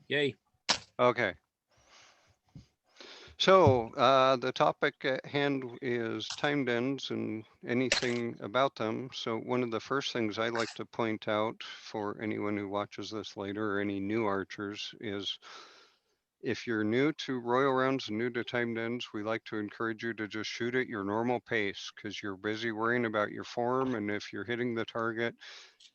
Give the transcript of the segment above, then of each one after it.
Yay. Okay. So the topic at hand is timed ends and anything about them. So one of the first things I like to point out for anyone who watches this later or any new archers is if you're new to royal rounds and new to timed ends, we like to encourage you to just shoot at your normal pace because you're busy worrying about your form. And if you're hitting the target,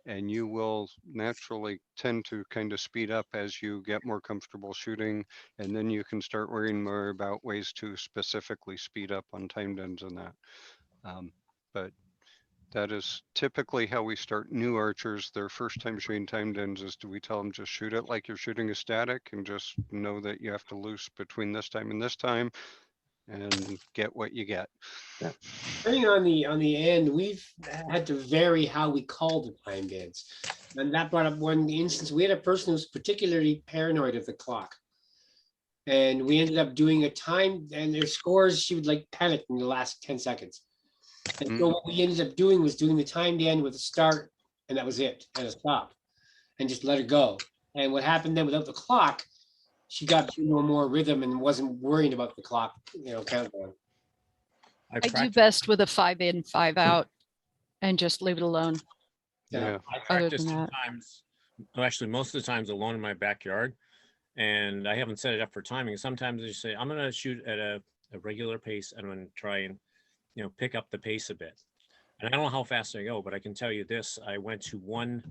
and you will naturally tend to kind of speed up as you get more comfortable shooting, and then you can start worrying more about ways to specifically speed up on timed ends and that. But that is typically how we start new archers. Their first time shooting timed ends is we tell them just shoot it like you're shooting a static and just know that you have to loose between this time and this time and get what you get. Yeah. Depending on the end, we've had to vary how we call the timed ends. And that brought up one instance. We had a person who was particularly paranoid of the clock. And we ended up doing a time, and their scores, she would like panic in the last 10 seconds. And so what we ended up doing was doing the timed end with a start, and that was it, and a stop, and just let her go. And what happened then without the clock, she got more rhythm and wasn't worrying about the clock, countdown. I do best with a 5 in, 5 out, and just leave it alone. Yeah. I Other practice than that. sometimes, well, actually most of the times alone in my backyard, and I haven't set it up for timing. Sometimes I just say, I'm going to shoot at a regular pace. I'm going to try and, pick up the pace a bit. And I don't know how fast I go, but I can tell you this. I went to one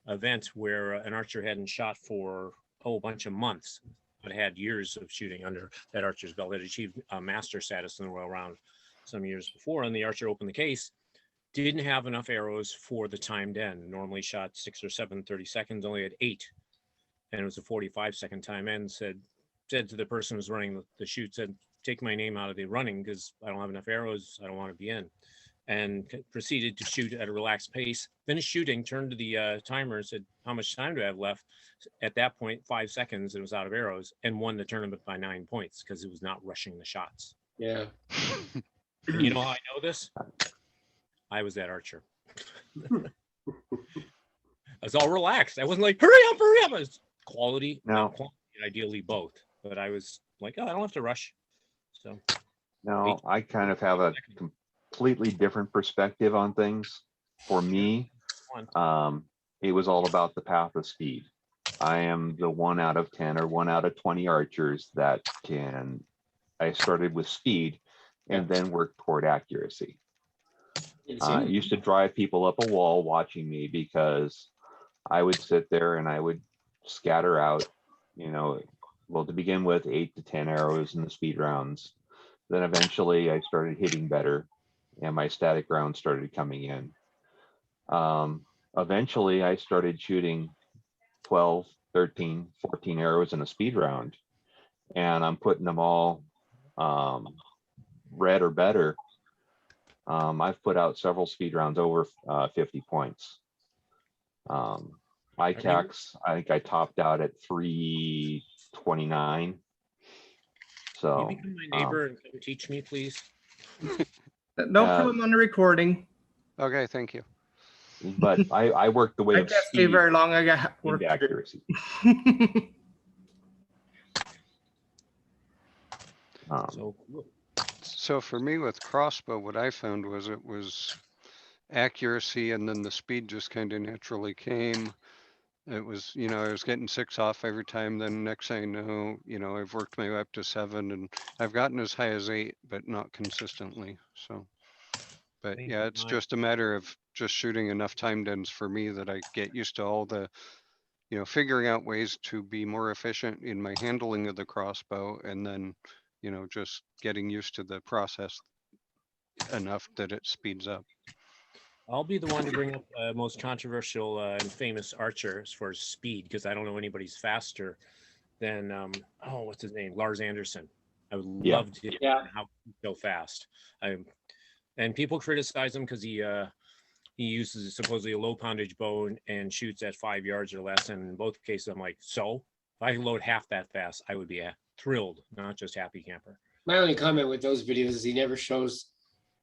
event where an archer hadn't shot for a bunch of months, but had years of shooting under that archer's belt, had achieved master status in the Royal Round some years before. And the archer opened the case, didn't have enough arrows for the timed end. Normally shot 6 or 7, 30 seconds, only had 8. And it was a 45-second time end. Said to the person who was running the shoot, said, take my name out of the running because I don't have enough arrows. I don't want to be in. And proceeded to shoot at a relaxed pace. Finished shooting, turned to the timer and said, how much time do I have left? At that point, 5 seconds, it was out of arrows, and won the tournament by 9 points because it was not rushing the shots. Yeah. And you know how I know this? I was that archer. I was all relaxed. I wasn't like, hurry up. I was quality, not quantity, ideally both. But I was like, I don't have to rush. So no, I kind of have a completely different perspective on things. For me, it was all about the path of speed. I am the 1 out of 10 or 1 out of 20 archers that I started with speed and then worked toward accuracy. I used to drive people up a wall watching me because I would sit there and I would scatter out, well, to begin with, 8 to 10 arrows in the speed rounds. Then eventually I started hitting better and my static rounds started coming in. Eventually I started shooting 12, 13, 14 arrows in a speed round, and I'm putting them all red or better. I've put out several speed rounds over 50 points. ICACs, I think I topped out at 329. So can you become my neighbor and come teach me, please? Don't put them on the recording. Okay, thank you. But I worked the way I of can't stay speed very long. I got work into to do. accuracy. So for me with crossbow, what I found was it was accuracy, and then the speed just kind of naturally came. It was, I was getting 6 off every time. Then next thing I know, I've worked my way up to 7, and I've gotten as high as 8, but not consistently. So, but yeah, it's just a matter of just shooting enough timed ends for me that I get used to all the, figuring out ways to be more efficient in my handling of the crossbow, and then, just getting used to the process enough that it speeds up. I'll be the one to bring up the most controversial and famous archer as far as speed, because I don't know anybody's faster than, what's his name? Lars Anderson. I would love to hear how he's so fast. And people criticize him because he uses supposedly a low poundage bow and shoots at 5 yards or less. And in both cases, I'm like, so if I could load half that fast, I would be thrilled, not just happy camper. My only comment with those videos is he never shows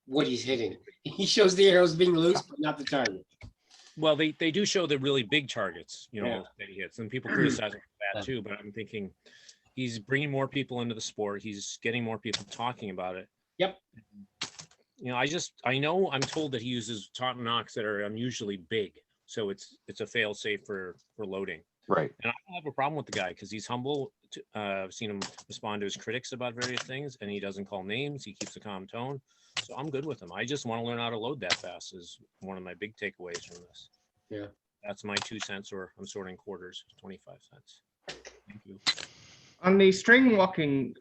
what he's hitting. He shows the arrows being loose, but not the target. Well, they do show the really big targets, you know, Yeah. that he hits, and people criticize him for that too. But I'm thinking he's bringing more people into the sport. He's getting more people talking about it. Yep. You know, I'm told that he uses top knocks that are unusually big, so it's a fail safe for loading. Right. And I don't have a problem with the guy because he's humble. I've seen him respond to his critics about various things, and he doesn't call names. He keeps a calm tone. So I'm good with him. I just want to learn how to load that fast is one of my big takeaways from this. Yeah. That's my 2 cents, or I'm sorting quarters, 25 cents. Thank you. On the string walking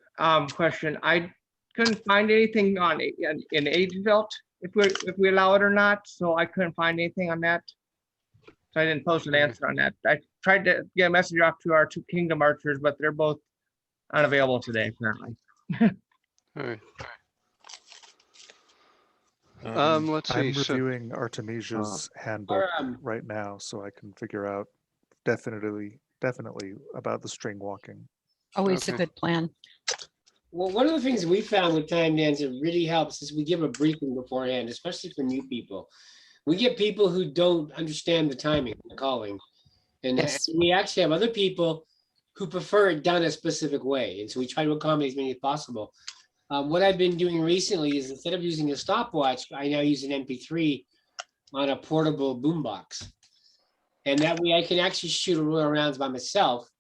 question, I couldn't find anything on in age belt if we allow it or not. So I couldn't find anything on that. So I didn't post an answer on that. I tried to get a message off to our 2 Kingdom archers, but they're both unavailable today apparently. All right. Let's see. I'm reviewing Artemisia's handbook right now, so I can figure out definitely about the string walking. Always a Okay. good plan. Well, one of the things we found with time dance that really helps is we give a briefing beforehand, especially for new people. We get people who don't understand the timing, the calling. And Yes. we actually have other people who prefer it done a specific way. And so we try to accommodate as many as possible. What I've been doing recently is instead of using a stopwatch, I now use an MP3 on a portable boombox. And that way I can actually shoot a royal rounds by myself,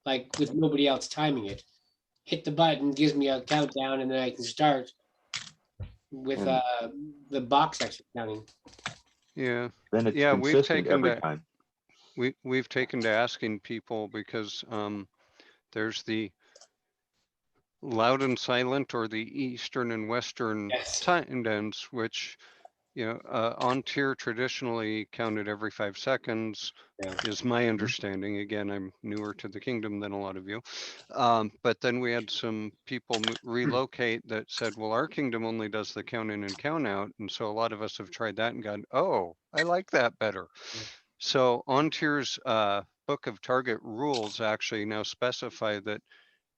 like with nobody else timing it. Hit the button, gives me a countdown, and then I can start with the box actually counting. Yeah, Then it's Yeah, we've consistent taken every that. time. we've taken to asking people because there's the loud and silent, or the Eastern and Western Yes. time dens, which, you know, on tier traditionally counted every 5 seconds, Yeah. is my understanding. Again, I'm newer to the kingdom than a lot of you. But then we had some people relocate that said, well, our kingdom only does the count in and count out. And so a lot of us have tried that and gone, oh, I like that better. Yeah. So on tier's book of target rules actually now specify that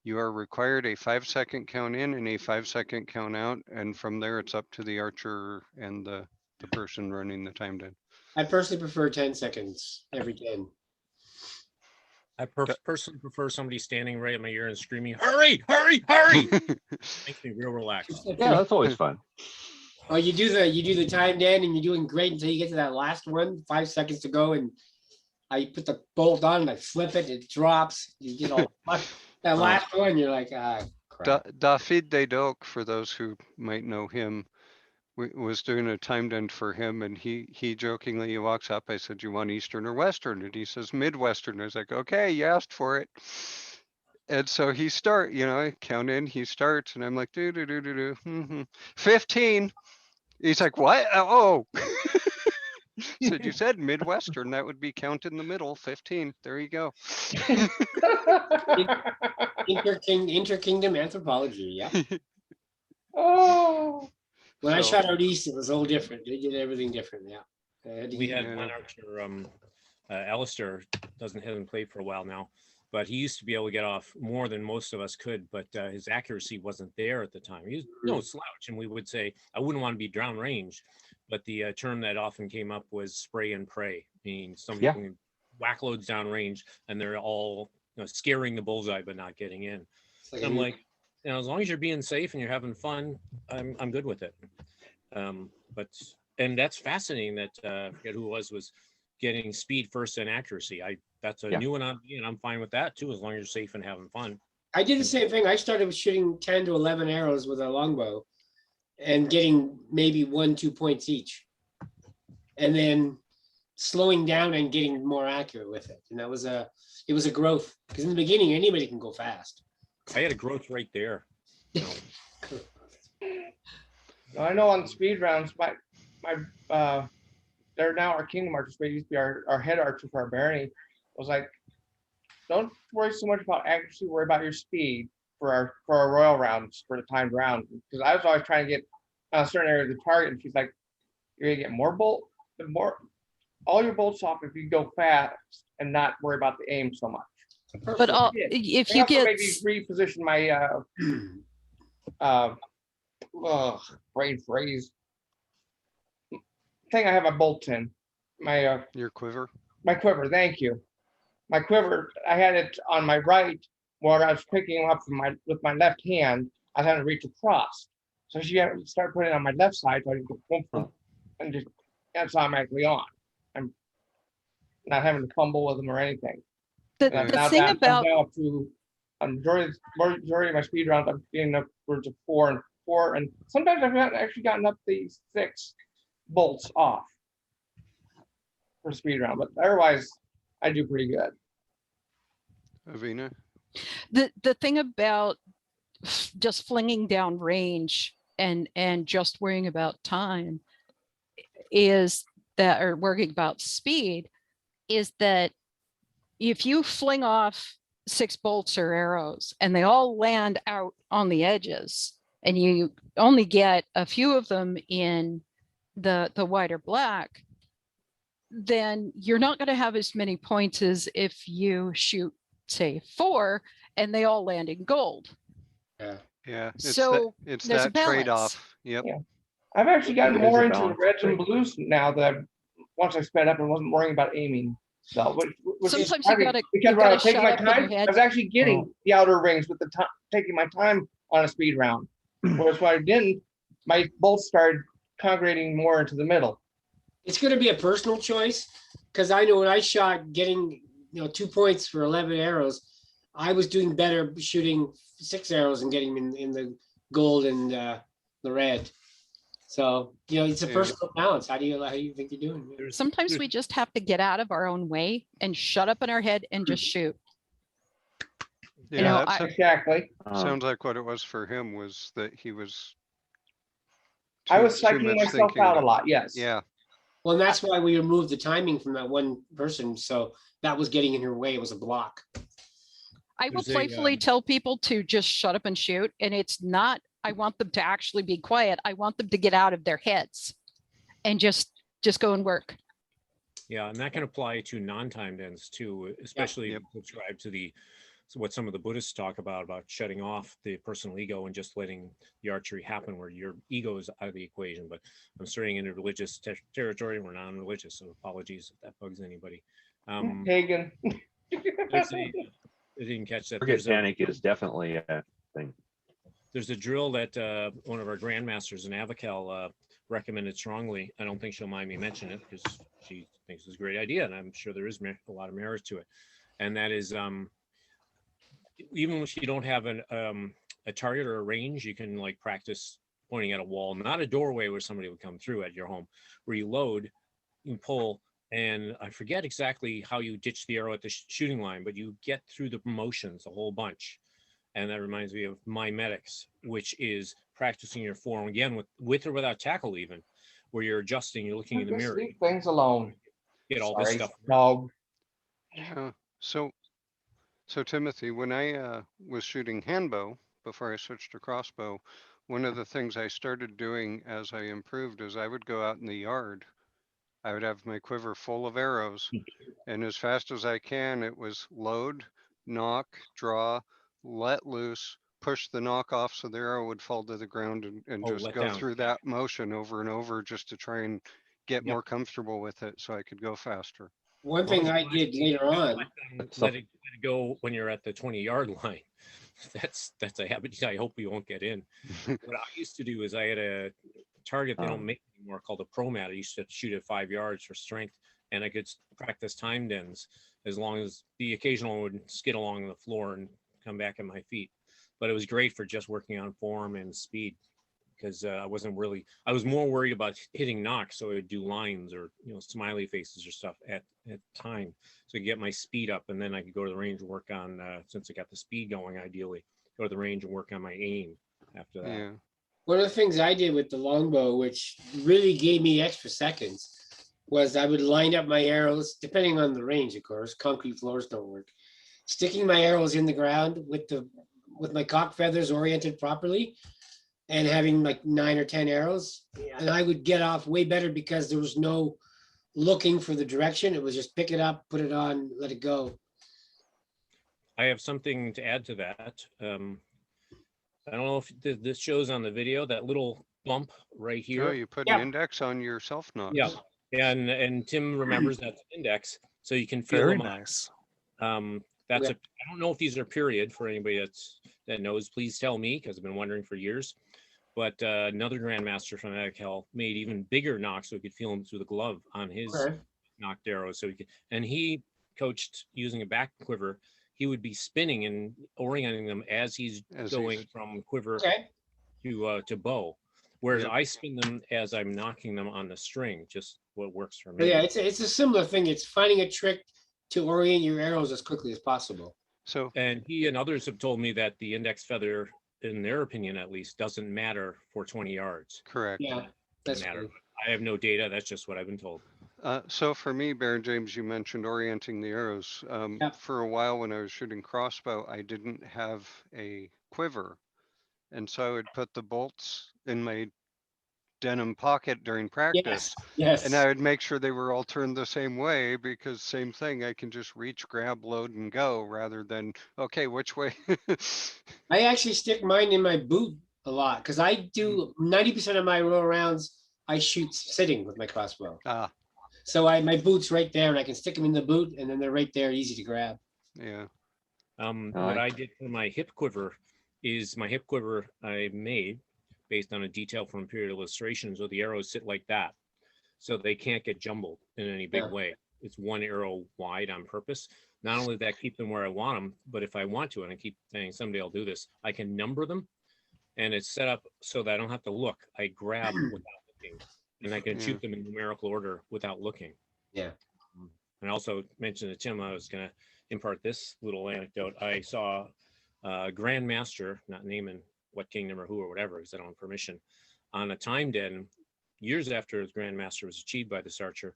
you are required a 5-second count in and a 5-second count out. And from there, it's up to the archer and the person running the timed in. I personally prefer 10 seconds every 10. I personally prefer somebody standing right at my ear and screaming, "Hurry, hurry, hurry!" Makes me real relaxed. Yeah, that's always fun. Oh, you do the timed in and you're doing great until you get to that last one, 5 seconds to go, and I put the bolt on and I flip it, it drops. You get all that last one, you're like, crap. David Dedoc, for those who might know him, was doing a timed end for him, and he jokingly walks up. I said, "You want Eastern or Western?" And he says, "Midwestern." I was like, "Okay, you asked for it." And so he I count in, he starts, and I'm like, do 15. He's like, "What? Oh." Said, "You said Midwestern, that would be count in the middle, 15. There you go." Inter-kingdom anthropology, yeah. Oh. When I So- shot out east, it was all different. They did everything different, yeah. We had Yeah. one archer, Alistair, hasn't played for a while now, but he used to be able to get off more than most of us could, but his accuracy wasn't there at the time. He was no slouch, and we would say, I wouldn't want to be downrange, but the term that often came up was spray and pray, meaning somebody Yeah. can whack loads downrange and they're all scaring the bullseye but not getting in. It's like I'm like, as long as you're being safe and you're having fun, I'm good with it. And that's fascinating that I forget who it was getting speed first and accuracy. That's a Yeah. new one on me, and I'm fine with that too, as long as you're safe and having fun. I did the same thing. I started with shooting 10 to 11 arrows with a longbow and getting maybe 1-2 points each. And then slowing down and getting more accurate with it. And it was a growth, because in the beginning, anybody can go fast. I had a growth right there. I know on speed rounds, they're now our kingdom archers, but used to be our head archer for our barony. Was like, don't worry so much about accuracy, worry about your speed for our royal rounds, for the timed rounds. Because I was always trying to get a certain area of the target, and she's like, you're gonna get all your bolts off if you go fast and not worry about the aim so much. But if you get, maybe reposition my brain phrase thing I have my bolt in. Your quiver. my quiver. Thank you. My quiver. I had it on my right, where I was picking them up with my left hand. I was having to reach across, so she had to start putting it on my left side, so I could go boom, boom, and just that's automatically on. I'm not having to fumble with them or anything. The, And the now thing I'm about down up to a majority of my speed rounds. I'm getting upwards of four, and sometimes I've actually gotten up the 6 bolts off for speed round, but otherwise I do pretty good. Avina. the thing about just flinging down range and just worrying about time is that, or worrying about speed, is that if you fling off 6 bolts or arrows and they all land out on the edges and you only get a few of them in the white or black, then you're not going to have as many points as if you shoot, say, 4 and they all land in gold. Yeah. So it's there's a that balance. trade-off. Yep. Yeah. I've actually gotten It is more a into balance, reds and right? blues now that once I sped up and wasn't worrying about aiming. So, which is Sometimes you funny, gotta- because you when I gotta was taking shut my up in time, your head. I was actually getting the outer rings with the time, taking my time on a speed round. Whereas when I didn't, my bolts started congregating more into the middle. It's going to be a personal choice, because I know when I shot getting 2 points for 11 arrows, I was doing better shooting 6 arrows and getting them in the gold and the red. So it's a Yeah. personal balance. How do you think you're doing? Sometimes we just have to get out of our own way and shut up in our head and just shoot. Yeah. That Exactly. sounds like what it was for him, was that he was. I was too psyching much myself thinking out a about- lot. Yes. Yeah. Well, and that's why we removed the timing from that one person. So that was getting in her way. It was a block. I will There's a, playfully tell people to just shut up and shoot. And it's not, I want them to actually be quiet. I want them to get out of their heads and just go and work. Yeah, and that can apply to non-timed ends too, especially Yep. subscribe to what some of the Buddhists talk about shutting off the personal ego and just letting the archery happen, where your ego is out of the equation. But I'm starting into religious territory. We're non-religious, so apologies if that bugs anybody. Pagan. I didn't catch that. Target panic is definitely a thing. There's a drill that one of our grandmasters in Avocal recommended strongly. I don't think she'll mind me mentioning it because she thinks it's a great idea, and I'm sure there is a lot of merit to it. And that is, even if you don't have a target or a range, you can like practice pointing at a wall, not a doorway where somebody would come through at your home, where you load, you pull, and I forget exactly how you ditch the arrow at the shooting line, but you get through the motions a whole bunch. And that reminds me of mimetics, which is practicing your form again with or without tackle, even where you're adjusting, you're looking in the mirror. Leave things alone. Get all this stuff. Dog. Yeah. So Timothy, when I was shooting handbow before I switched to crossbow, one of the things I started doing as I improved is I would go out in the yard. I would have my quiver full of arrows, and as fast as I can, it was load, knock, draw, let loose, push the knock off so the arrow would fall to the ground, and just let go down. through that motion over and over just to try and get more comfortable with it so I could go faster. One thing I did later on. Let it go when you're at the 20-yard line. That's a habit I hope you won't get in. What I used to do is I had a target they don't make anymore called a pro mat. I used to shoot at 5 yards for strength, and I could practice timed ends as long as the occasional would skid along the floor and come back at my feet. But it was great for just working on form and speed, because I was more worried about hitting knocks, so I would do lines or smiley faces or stuff at time, so I could get my speed up, and then I could go to the range and work on since I got the speed going, ideally go to the range and work on my aim after that. Yeah. One of the things I did with the longbow, which really gave me extra seconds, was I would line up my arrows, depending on the range, of course. Concrete floors don't work. Sticking my arrows in the ground with my cock feathers oriented properly, and having like 9 or 10 arrows, and I would get off way better because there was no looking for the direction. It was just pick it up, put it on, let it go. I have something to add to that. I don't know if this shows on the video, that little bump right here. Oh, you put an index on your self knocks. Yeah. And Tim remembers that's an index, so you can feel Very them out. nice. That's Yeah. I don't know if these are period for anybody that knows, please tell me, because I've been wondering for years. But another grandmaster from Hell made even bigger knocks so he could feel them through the glove on his Okay. knocked arrows. So he coached using a back quiver. He would be spinning and orienting them as he's going from quiver Okay. to bow. Whereas Yep. I spin them as I'm knocking them on the string, just what works for But me. yeah, it's a similar thing. It's finding a trick to orient your arrows as quickly as possible. So And he and others have told me that the index feather, in their opinion at least, doesn't matter for 20 yards. correct. Yeah, that's Matter. true. I have no data. That's just what I've been told. So for me, Baron James, you mentioned orienting the arrows. Yeah. For a while when I was shooting crossbow, I didn't have a quiver. And so I would put the bolts in my denim pocket during practice. Yes. And I would make sure they were all turned the same way, because same thing, I can just reach, grab, load, and go rather than, okay, which way? I actually stick mine in my boot a lot because I do 90% of my roll rounds. I shoot sitting with my crossbow. Ah, So my boot's right there and I can stick them in the boot and then they're right there, easy to grab. yeah. What I did for my hip quiver is my hip quiver I made based on a detail from Imperial Illustrations, where the arrows sit like that, so they can't get jumbled in any big Yeah. way. It's one arrow wide on purpose. Not only that, keep them where I want them, but if I want to, and I keep saying someday I'll do this, I can number them, and it's set up so that I don't have to look. I grab without looking, and I can Yeah. shoot them in numerical order without looking. Yeah. And I also mentioned to Tim, I was going to impart this little anecdote. I saw a grandmaster, not naming what kingdom or who or whatever, because I don't have permission, on a time den years after his grandmaster was achieved by this archer,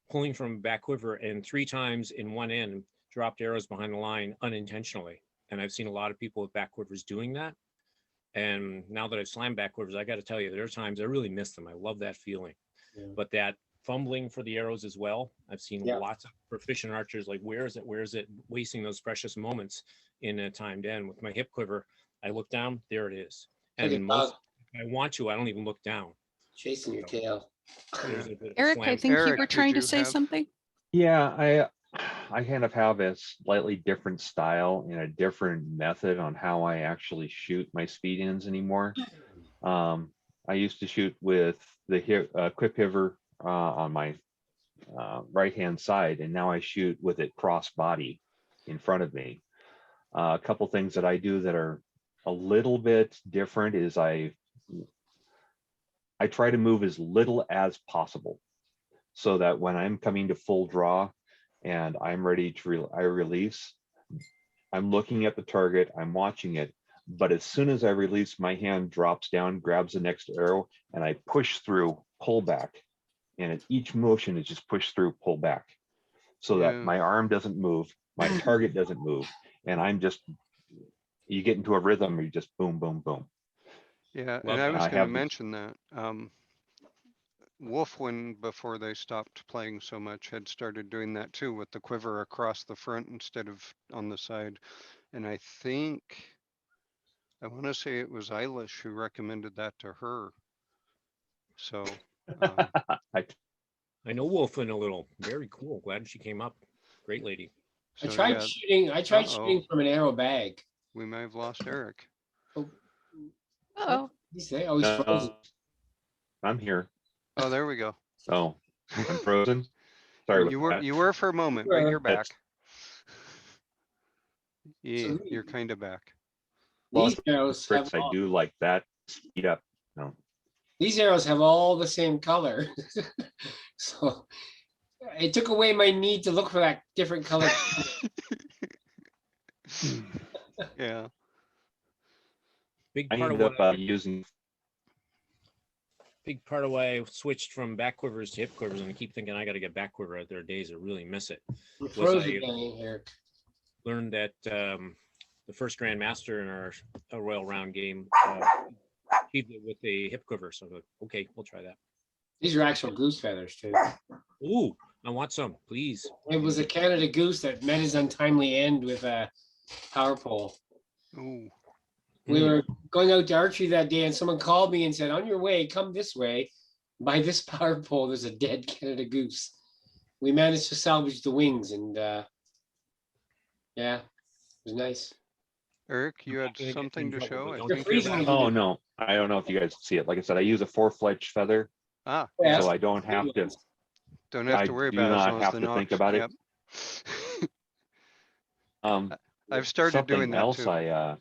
pulling from back quiver, and 3 times in one end dropped arrows behind the line unintentionally. And I've seen a lot of people with back quivers doing that. And now that I've slammed back quivers, I got to tell you, there are times I really miss them. I love that feeling. Yeah. But that fumbling for the arrows as well, I've seen Yeah. lots of proficient archers like, where is it, wasting those precious moments in a timed end. With my hip quiver, I look down, there it is. Like a And most, dog if I want to, I don't even look down. chasing your tail. There's a bit of Eric, slam. I think you Eric, were did trying to you say have- something. Yeah, I kind of have a slightly different style and a different method on how I actually shoot my speed ends anymore. I used to shoot with the quick quiver on my right hand side, and now I shoot with it cross body in front of me. A couple things that I do that are a little bit different is I try to move as little as possible, so that when I'm coming to full draw and I'm ready to I release, I'm looking at the target, I'm watching it, but as soon as I release, my hand drops down, grabs the next arrow, and I push through, pull back. And at each motion is just push through, pull back, so Yeah. that my arm doesn't move, my target doesn't move, and you get into a rhythm where you just boom, boom, boom. Yeah, Love and I that. was I going to have- mention that Wolfwin, before they stopped playing so much, had started doing that too, with the quiver across the front instead of on the side. And I want to say it was Eilish who recommended that to her. So I know Wolfen a little. Very cool. Glad she came up. Great lady. I so, tried yeah, shooting. I tried shooting from an arrow bag. we may have lost Eric. Oh, He's there. Oh, he's frozen. I'm here. Oh, there we go. Oh, I'm frozen. Sorry You about were that. you were for a moment, but you're back. Yeah, So you're kind of back. These arrows have Tricks I do like that speed up. No. these arrows have all the same color. So it took away my need to look for that different color. Yeah. Big I part of ended what up using. big part of why I switched from back quivers to hip quivers, and I keep thinking I got to get back quiver. There are days I really miss it. You're Was frozen I- again, Eric. Learned that the first grandmaster in our Royal Round game achieved it with a hip quiver. So I'm like, okay, we'll try that. These are actual goose feathers too. Ooh, I want some, please. It was a Canada goose that met his untimely end with a power pole. Ooh. We Mm. were going out to archery that day and someone called me and said, on your way, come this way. by this power pole, there's a dead Canada goose. We managed to salvage the wings, and yeah, it was nice. Eric, you not had gonna get you something in to trouble, show? but I don't You're think you you freezing had. me. Oh, no, I don't know if you guys see it. Like I said, I use a 4-fletched feather, Ah, Yeah. yeah, so I don't have to, don't have I to worry do about it as not long as have the to think knocks. about it. Yep. um, I've started doing something that else too.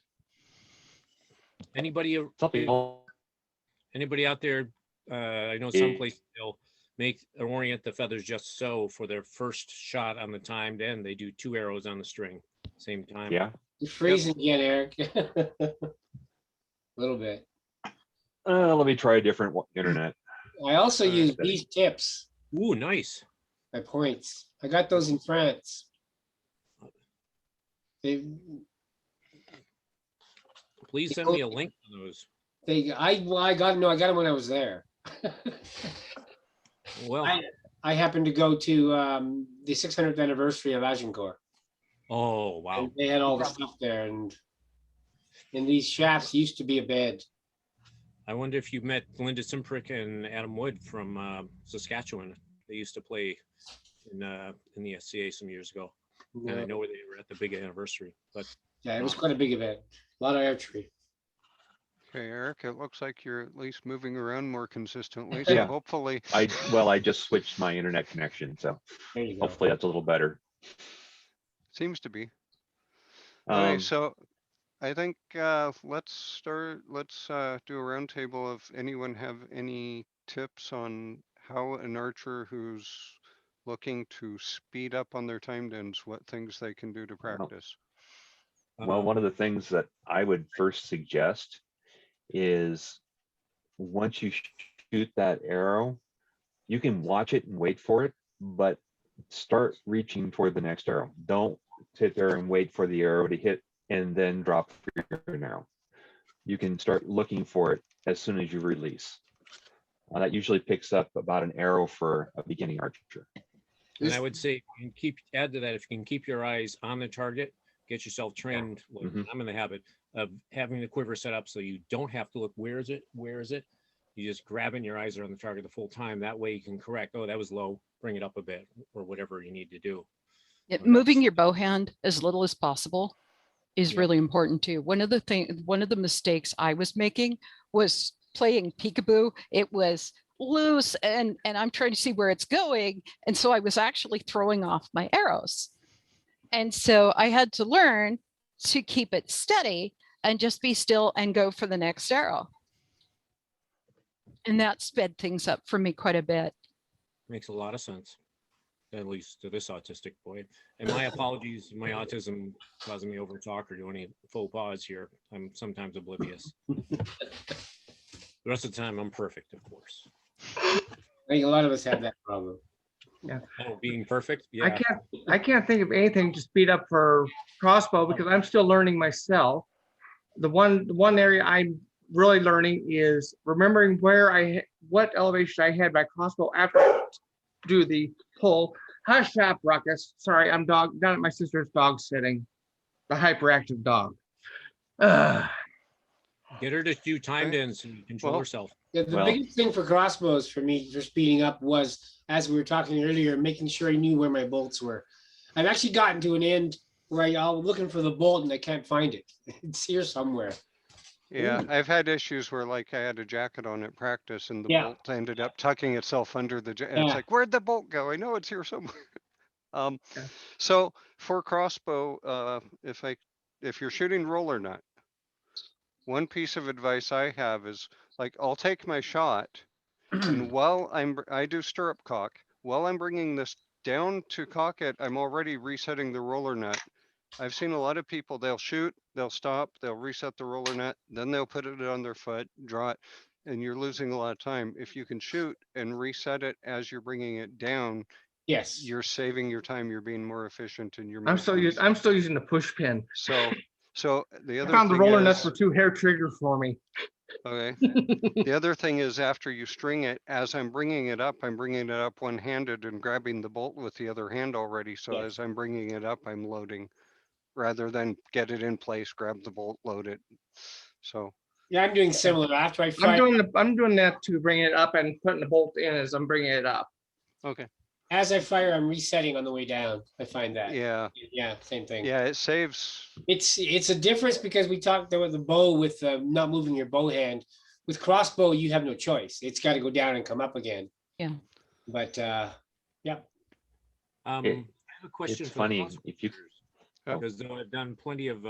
Anybody, something else. anybody out there? I know some places they'll make or orient the feathers just so for their first shot on the timed end. They do 2 arrows on the string, same time. Yeah, You're freezing again, Eric. A little bit. let me try a different internet. I also use setting. these tips, Ooh, nice. my points. I got those in France. They, Please send me a link to those. I got them when I was there. Well, I happened to go to the 600th anniversary of Agincourt. oh wow. And they had all the stuff there, and these shafts used to be a bed. I wonder if you met Linda Simprick and Adam Wood from Saskatchewan. They used to play in the SCA some years ago, and I know where they were at the big anniversary. But Yeah, it was quite a big event. A lot of archery. Okay, Eric, it looks like you're at least moving around more consistently. So Yeah. hopefully, I just switched my internet connection, so There you go. hopefully that's a little better. seems to be. Okay, Um, so I think let's start. Let's do a roundtable. Of anyone have any tips on how an archer who's looking to speed up on their timed ends, what things they can do to practice? well, one of the things that I would first suggest is once you shoot that arrow, you can watch it and wait for it, but start reaching toward the next arrow. Don't sit there and wait for the arrow to hit and then drop your arrow. You can start looking for it as soon as you release. That usually picks up about an arrow for a beginning archer. and I would say you can add to that, if you can keep your eyes on the target, get yourself trained. Mhm. I'm in the habit of having the quiver set up so you don't have to look, where is it? Where is it? You just grab it and your eyes are on the target the full time. That way you can correct, oh, that was low, bring it up a bit, or whatever you need to do. Moving your bow hand as little as possible is Yeah. really important too. One of the mistakes I was making was playing peekaboo. It was loose and I'm trying to see where it's going. And so I was actually throwing off my arrows. And so I had to learn to keep it steady and just be still and go for the next arrow. And that sped things up for me quite a bit. Makes a lot of sense, at least to this autistic boy. And my apologies, my autism causing me overtalk or do any faux pas here. I'm sometimes oblivious. The rest of the time, I'm perfect, of course. I think a lot of us have that problem. Oh, being perfect? I Yeah. can't think of anything to speed up for crossbow because I'm still learning myself. The one area I'm really learning is remembering what elevation I had by crossbow after I do the pull. Hush up, Ruckus. Sorry, I'm down at my sister's dog sitting. The hyperactive dog. Get her to do timed Okay. ends and control Well, herself. Yeah, the Well- biggest thing for crossbows for me for speeding up was, as we were talking earlier, making sure I knew where my bolts were. I've actually gotten to an end where I'm looking for the bolt and I can't find it. It's here somewhere. Yeah, I've had issues where like I had a jacket on at practice and the Yeah. bolt ended up tucking itself under the jacket. It's Yeah. like, where'd the bolt go? I know it's here somewhere. Yeah. So for crossbow, if you're shooting roller nut, one piece of advice I have is like, I'll take my shot and while I do stirrup cock, while I'm bringing this down to cock it, I'm already resetting the roller nut. I've seen a lot of people, they'll shoot, they'll stop, they'll reset the roller nut, then they'll put it on their foot, draw it, and you're losing a lot of time. If you can shoot and reset it as you're bringing it down, Yes. you're saving your time, you're being more efficient and you're I'm still using the push pin. So the I other found the thing roller nuts is, were too hair trigger for me. okay. The other thing is after you string it, as I'm bringing it up one-handed and grabbing the bolt with the other hand already. So Yes. as I'm bringing it up, I'm loading rather than get it in place, grab the bolt, load it. So Yeah, I'm doing similar. After I fire, I'm doing that to bring it up and putting the bolt in as I'm bringing it up. Okay, as I fire, I'm resetting on the way down. I find that. yeah, Yeah, same thing. yeah, it saves. It's a difference because we talked about the bow with not moving your bow hand. With crossbow, you have no choice. It's got to go down and come up again. Yeah. But yeah. I have a question. It's for the funny crossbow if you, shooters, Oh. because though I've done plenty of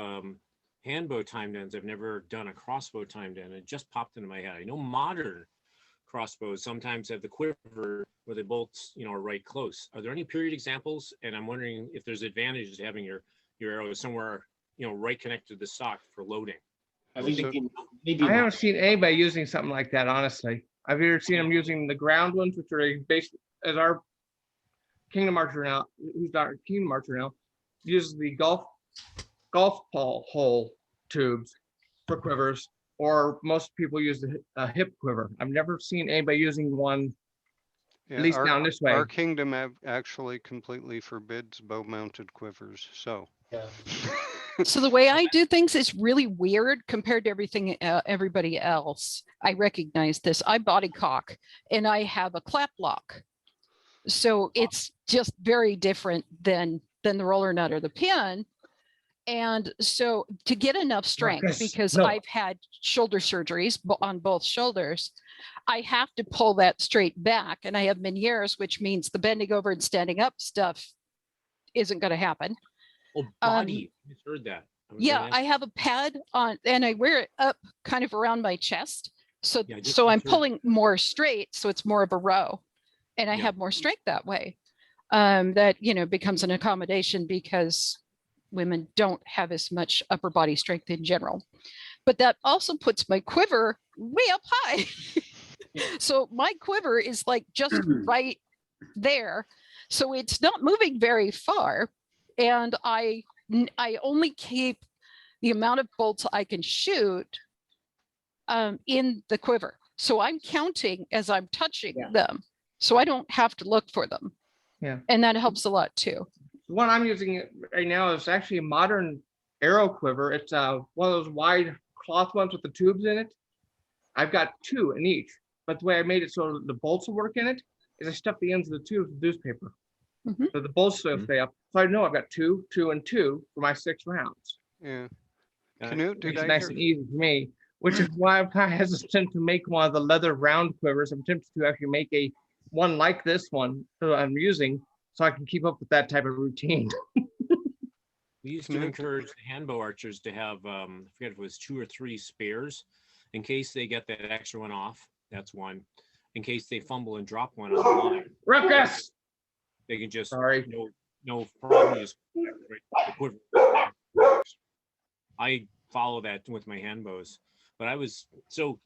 handbow timed ends, I've never done a crossbow timed end. It just popped into my head. I know modern crossbows sometimes have the quiver where the bolts, are right close. Are there any period examples? And I'm wondering if there's advantages to having your arrow somewhere, right connected to the stock for loading. I think So- maybe I haven't seen anybody using something like that, honestly. I've either seen them using the ground ones, which are based as our Kingdom Archer now, who's our Kingdom Archer now, uses the golf ball hole tubes for quivers, or most people use the hip quiver. I've never seen anybody using one, Yeah, at least our- down this way. Our kingdom actually completely forbids bow-mounted quivers, so. Yeah. So the way I do things is really weird compared to everything, everybody else. I recognize this. I body cock and I have a clap lock. So it's just very different than the roller nut or the pin. And so to get enough strength, Marcus, because no. I've had shoulder surgeries on both shoulders, I have to pull that straight back, and I have menieres, which means the bending over and standing up stuff isn't going to happen. Oh, body. I heard that. Yeah, I have a pad on and I wear it up kind of around my chest. So I'm pulling more straight, so it's more of a row, and I have more strength that way. That becomes an accommodation because women don't have as much upper body strength in general. But that also puts my quiver way up high. So my quiver is like just right there. So it's not moving very far. And I only keep the amount of bolts I can shoot in the quiver. So I'm counting as I'm touching them. So I don't have to look for them. Yeah. And that helps a lot too. The one I'm using right now is actually a modern arrow quiver. It's one of those wide cloth ones with the tubes in it. I've got two in each, but the way I made it so the bolts will work in it is I stuff the ends of the tubes with newspaper. So the bolts will stay up. So I know I've got two, and two for my 6 rounds. Yeah. Canute, did It's I nice hear? and easy for me, which is why I'm kind of hesitant to make one of the leather round quivers. I'm tempted to actually make one like this one that I'm using, so I can keep up with that type of routine. We used to encourage the handbow archers to have, I forget if it was 2 or 3 spares in case they get that extra one off. That's one. In case they fumble and drop one on the line, Ruckus! they can just, Sorry. no problem. Just the quiver. I follow that with my handbows, but so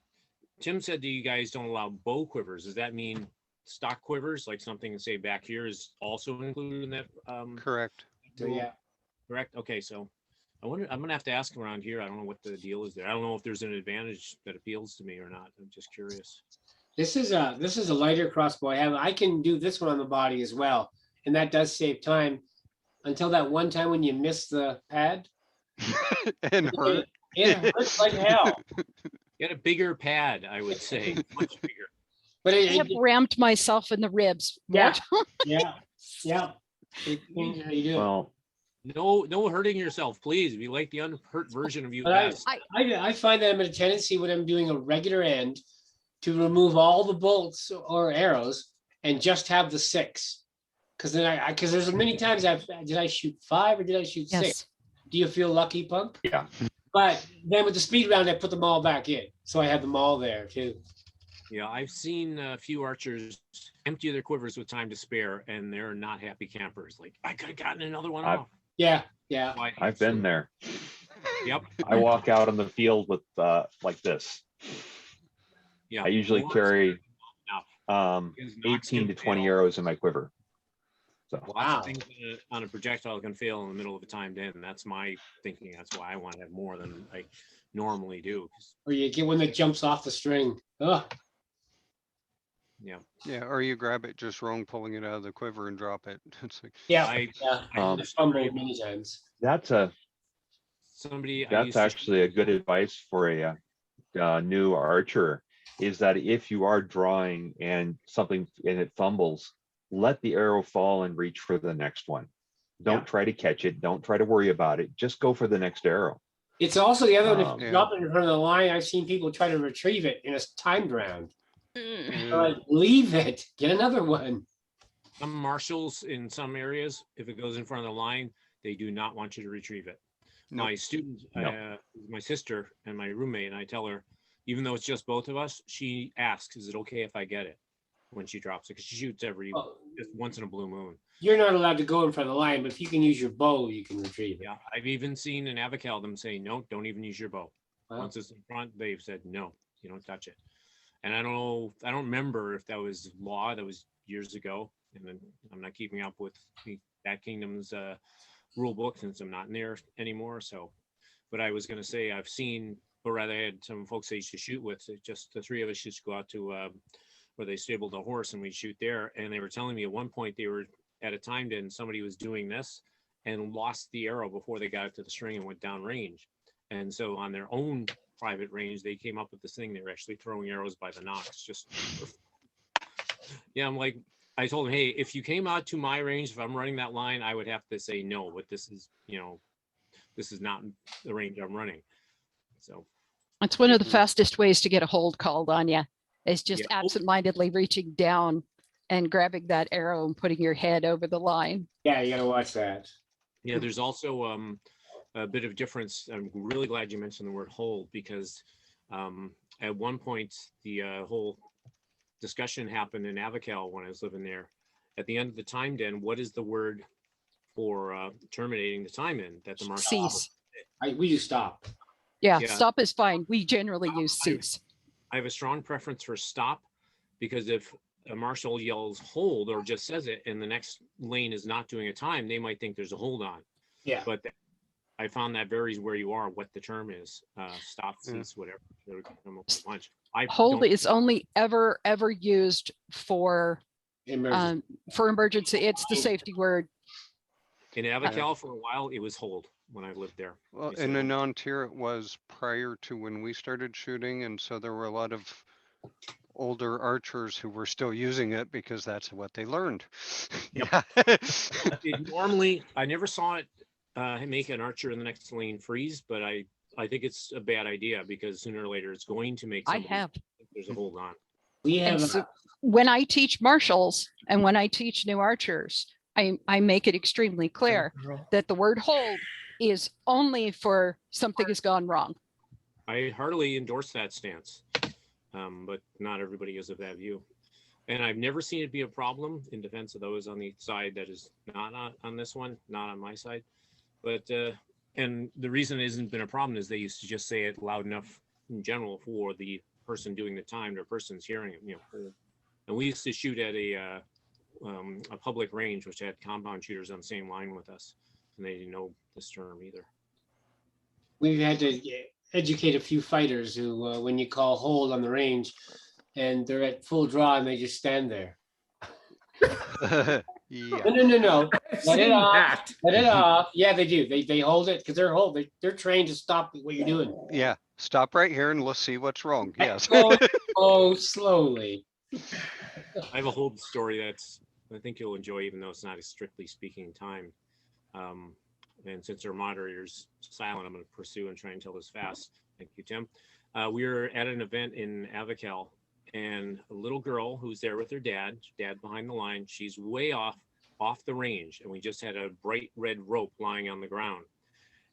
Tim said that you guys don't allow bow quivers. Does that mean stock quivers, like something, say back here, is also included in that? Correct. So yeah. Correct. Okay, so I'm gonna have to ask around here. I don't know what the deal is there. I don't know if there's an advantage that appeals to me or not. I'm just curious. This is a lighter crossbow I have. I can do this one on the body as well, and that does save time. Until that one time when you miss the pad, And hurt. it hurts like hell. Get a bigger pad, I would say, much bigger. But I have rammed myself in the ribs. more Yeah. times. yeah. It changes how you do it. well, No hurting yourself, please. We like the unhurt version of you But best. I find that I'm in a tendency when I'm doing a regular end to remove all the bolts or arrows and just have the 6. Because there's many times did I shoot 5 or did I shoot 6? Yes. Do you feel lucky, Punk? yeah. But then with the speed round, I put them all back in. So I have them all there too. Yeah, I've seen a few archers empty their quivers with time to spare, and they're not happy campers. Like, I could have gotten another one off. Yeah. Why- I've been there. Yep. I walk out on the field with like this. Yeah. I usually Lots carry enough. Is not 18 to gonna 20 fail. arrows in my quiver. So Lots Wow. of things on a projectile can fail in the middle of a timed end. That's my thinking. That's why I want to have more than I normally do. Or you get one that jumps off the string. Oh, Yeah. Yeah, or you grab it just wrong, pulling it out of the quiver and drop it. It's like, yeah. I Um, I fumbled many times. that's somebody. I that's used to- actually a good advice for a new archer is that if you are drawing and something and it fumbles, let the arrow fall and reach for the next one. Don't try to catch it. Don't try to worry about it. Just go for the next arrow. It's also the other one, if you Yeah. drop it in front of the line, I've seen people try to retrieve it in a timed round. Mm. I'm like, leave it, get another one. Some marshals in some areas, if it goes in front of the line, they do not want you to retrieve it. Nope. My student, No. my sister and my roommate, and I tell her, even though it's just both of us, she asks, is it okay if I get it when she drops it? Because she shoots Well, just once in a blue moon. you're not allowed to go in front of the line, but if you can use your bow, you can retrieve it. Yeah, I've even seen in Avocal them say, no, don't even use your bow. Wow. Once it's in front, they've said, no, you don't touch it. And I don't remember if that was law. That was years ago. And then I'm not keeping up with that kingdom's rule book since I'm not in there anymore. So, but I was going to say, I've seen, or rather I had some folks I used to shoot with, just the three of us used to go out to where they stabled a horse and we'd shoot there. And they were telling me at one point they were at a time then somebody was doing this and lost the arrow before they got it to the string and went down range. And so on their own private range, they came up with this thing. They were actually throwing arrows by the notch. Just, yeah, I'm like, I told him, hey, if you came out to my range, if I'm running that line, I would have to say no, but this is, this is not the range I'm running. So It's one of the fastest ways to get a hold called on you. Is just Yeah. absentmindedly reaching down and grabbing that arrow and putting your head over the line. Yeah, you gotta watch that. yeah, there's also a bit of difference. I'm really glad you mentioned the word hold because at one point the whole discussion happened in Avocal when I was living there. At the end of the time den, what is the word for terminating the time in that the marshal? Cease. We use stop. Yeah, Yeah. stop is fine. We generally use cease. I have a strong preference for stop because if a marshal yells hold or just says it and the next lane is not doing a time, they might think there's a hold on. Yeah. But I found that varies where you are, what the term is, stop, cease, whatever. There we come up with a bunch. Hold don't- is only ever used for Emergency. emergency. It's the safety word. In Avocal for a while, it was hold when I lived there. Well, They said in a hold. non-tier, it was prior to when we started shooting, and so there were a lot of older archers who were still using it because that's what they learned. Yep. Yeah. Normally, I never saw it make an archer in the next lane freeze, but I think it's a bad idea because sooner or later it's going to make I somebody have. think there's a hold on. We And have, so when I teach marshals and when I teach new archers, I make it extremely clear that the word hold is only for something has gone wrong. I heartily endorse that stance, but not everybody is of that view. And I've never seen it be a problem in defense of those on the side that is not on this one, not on my side. But, and the reason it hasn't been a problem is they used to just say it loud enough in general for the person doing the time, or person's hearing it, And we used to shoot at a public range, which had compound shooters on the same line with us. And they didn't know this term either. we've had to educate a few fighters who, when you call hold on the range and they're at full draw and they just stand there. Yeah. No. Let it off. Let it off. Yeah, they do. They hold it because they're trained to stop what you're doing. Yeah. Stop right here and let's see what's wrong. Yes. Oh, slowly. I have a hold story that's I think you'll enjoy, even though it's not a strictly speaking time. And since our moderator's silent, I'm going to pursue and try and tell this fast. Thank you, Tim. We were at an event in Avocal, and a little girl who's there with her dad behind the line, she's way off the range, and we just had a bright red rope lying on the ground.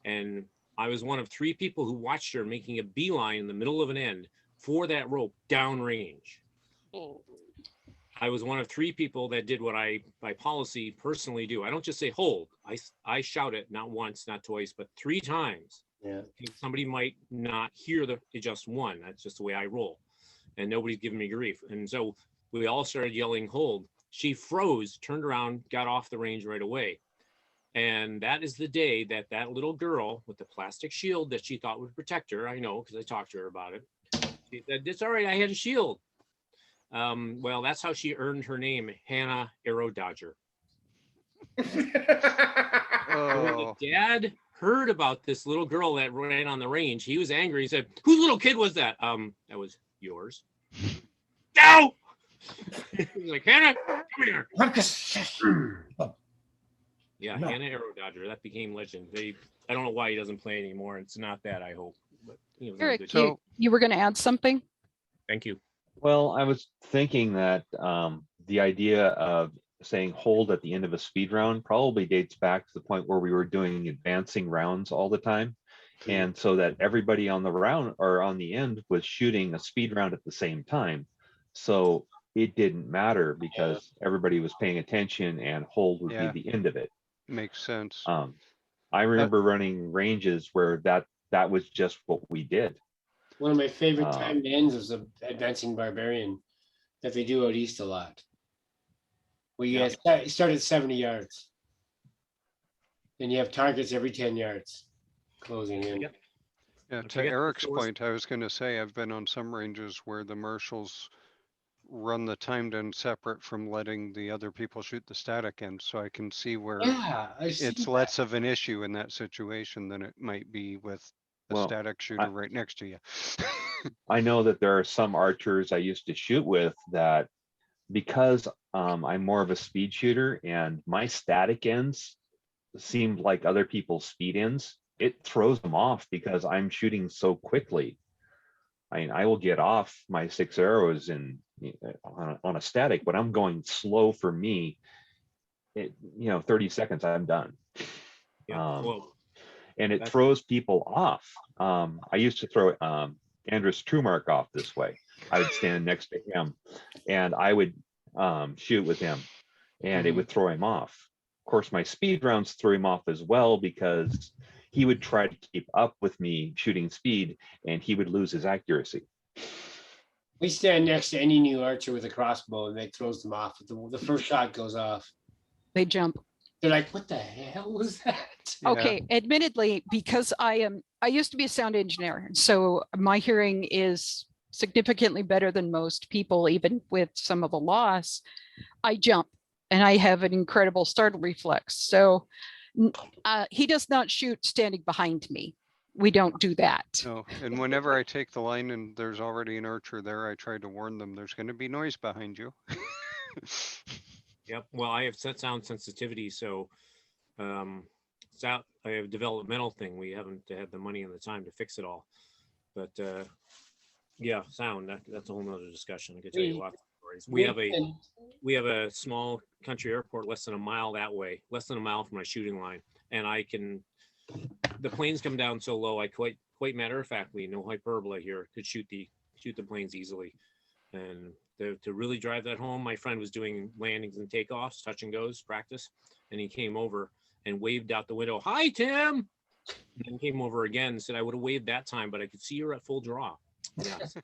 And I was one of 3 people who watched her making a beeline in the middle of an end for that rope downrange. I was one of 3 people that did what I, by policy, personally do. I don't just say hold. I shout it not once, not twice, but 3 times. Yeah. Somebody might not hear it just one. That's just the way I roll. And nobody's giving me grief. And so we all started yelling hold. She froze, turned around, got off the range right away. And that is the day that little girl with the plastic shield that she thought would protect her, I know because I talked to her about it. She said, "It's all right, I had a shield." Well, that's how she earned her name, Hannah Arrow Dodger. Oh. Her dad, heard about this little girl that ran on the range. He was angry. He said, "Whose little kid was that?" That was yours. No. He's like, "Hannah, come here." Yeah, No. Hannah Arrow Dodger. That became legend. I don't know why he doesn't play anymore. It's not that, I hope. But he was in a Eric, good So- you were going to add something? Thank you. Well, I was thinking that the idea of saying hold at the end of a speed round probably dates back to the point where we were doing advancing rounds all the time. And so that everybody on the round or on the end was shooting a speed round at the same time. So it didn't matter because everybody was paying attention and hold would Yeah. be the end of it. Makes sense. I remember running ranges where that was just what we did. One of my favorite timed ends was the Advancing Barbarian that they do out east a lot. We start at 70 yards. And you have targets every 10 yards closing in. Yep. Yeah, Don't to forget the Eric's source. point, I was going to say, I've been on some ranges where the marshals run the timed end separate from letting the other people shoot the static end. So I can see where Yeah, I see it's that. less of an issue in that situation than it might be with a Well, static shooter right next to you. I know that there are some archers I used to shoot with that because I'm more of a speed shooter and my static ends seemed like other people's speed ends, it throws them off because I'm shooting so quickly. I mean, I will get off my 6 arrows on a static, but I'm going slow for me. 30 seconds, I'm done. Yeah. Well, And it that's- throws people off. I used to throw Andrus Trumark off this way. I would stand next to him and I would shoot with him and it would throw him off. Of course, my speed rounds threw him off as well because he would try to keep up with me shooting speed and he would lose his accuracy. We stand next to any new archer with a crossbow and that throws them off. The first shot goes off. They jump. They're like, what the hell was that? Yeah. Okay, admittedly, because I used to be a sound engineer, so my hearing is significantly better than most people, even with some of the loss. I jump and I have an incredible startle reflex. So he does not shoot standing behind me. We don't do that. No, and whenever I take the line and there's already an archer there, I try to warn them, there's going to be noise behind you. Yep. Well, I have sound sensitivity, so I have a developmental thing. We haven't had the money and the time to fix it all. But yeah, sound, that's a whole nother discussion. I could tell you lots of stories. We have a small country airport less than a mile that way, less than a mile from my shooting line. And the planes come down so low, I quite matter of factly, no hyperbole here, could shoot the planes easily. And to really drive that home, my friend was doing landings and takeoffs, touch and goes practice. And he came over and waved out the window, "Hi, Tim." And then came over again and said, "I would have waved that time, but I could see you're at full draw." Yes.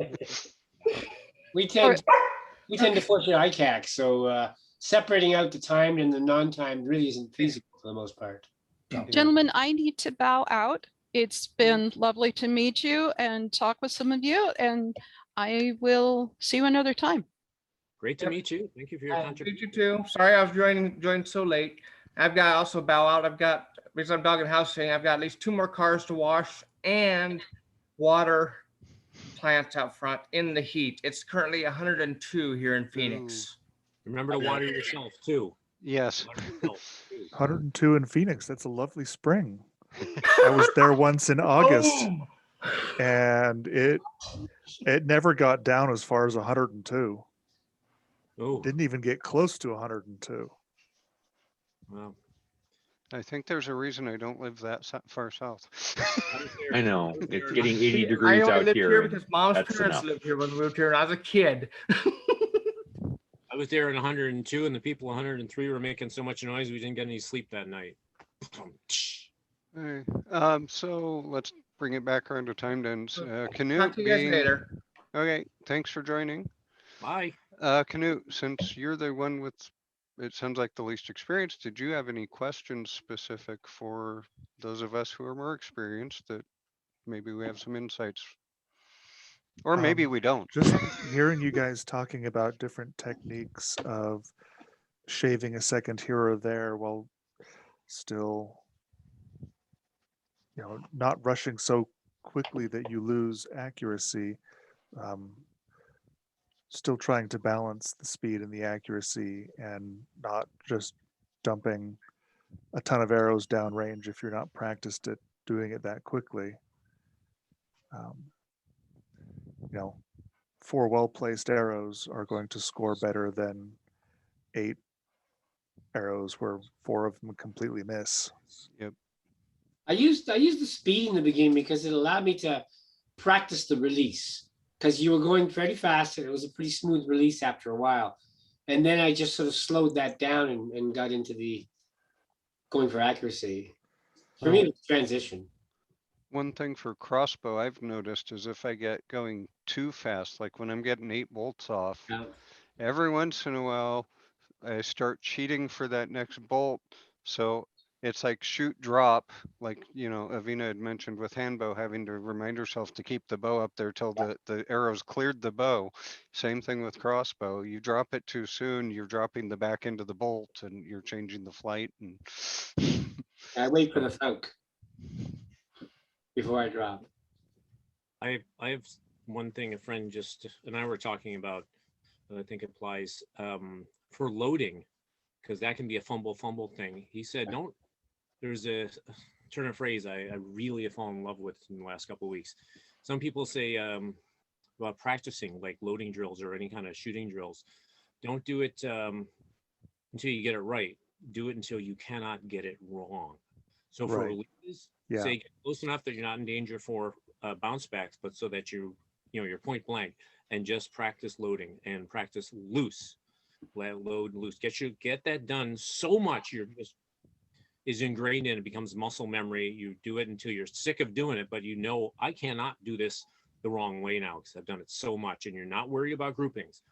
We tend to push the ICAC, so separating out the timed and the non-timed really isn't feasible for the most part. Gentlemen, I need to bow out. It's been lovely to meet you and talk with some of you, and I will see you another time. Great to meet you. Thank you for your Meet contribution. you too. Sorry I was joined so late. I've got to also bow out. Because I'm dog and house sitting, I've got at least 2 more cars to wash and water plants out front in the heat. It's currently 102 here in Phoenix. Remember to water yourself too. Yes. Water yourself, too. 102 in Phoenix. That's a lovely spring. I was there once in August Boom! and it never got down as far as 102. Oh, Didn't even get close to 102. wow. I think there's a reason I don't live that far south. I know it's getting 80 I degrees only out lived here. here and because mom's that's parents enough. lived here when we moved here and I was a kid. I was there in 102 and the people 103 were making so much noise we didn't get any sleep that night. Okay, so let's bring it back around to timed ends. Canute Talk to you guys being, later. okay, thanks for joining. Bye. Canute, since you're the one with, it sounds like the least experience, did you have any questions specific for those of us who are more experienced that maybe we have some insights? Or maybe we don't. Just hearing you guys talking about different techniques of shaving a second here or there while still not rushing so quickly that you lose accuracy. Still trying to balance the speed and the accuracy and not just dumping a ton of arrows downrange if you're not practiced at doing it that quickly. You know, 4 well-placed arrows are going to score better than 8 arrows where 4 of them completely miss. Yep. I used the speed in the beginning because it allowed me to practice the release, because you were going pretty fast and it was a pretty smooth release after a while. And then I just sort of slowed that down and got into the going for accuracy. For me, it's transition. One thing for crossbow I've noticed is if I get going too fast, like when I'm getting 8 bolts off, Yeah. every once in a while I start cheating for that next bolt. So it's like shoot drop, like Avina had mentioned with handbow, having to remind herself to keep the bow up there till the arrows cleared the bow. Same thing with crossbow. You drop it too soon, you're dropping the back end of the bolt and you're changing the flight. And I wait for the thunk before I drop. I have one thing a friend just and I were talking about that I think applies for loading, because that can be a fumble thing. He said, there's a turn of phrase I really have fallen in love with in the last couple of weeks. Some people say about practicing like loading drills or any kind of shooting drills. Don't do it until you get it right. Do it until you cannot get it wrong. So for Right. releases, Yeah. say get close enough that you're not in danger for bounce backs, but so that you're point blank, and just practice loading and practice loose. Let load and loose. Get that done so much you're just is ingrained in it, becomes muscle memory. You do it until you're sick of doing it, but I cannot do this the wrong way now because I've done it so much, and you're not worried about groupings.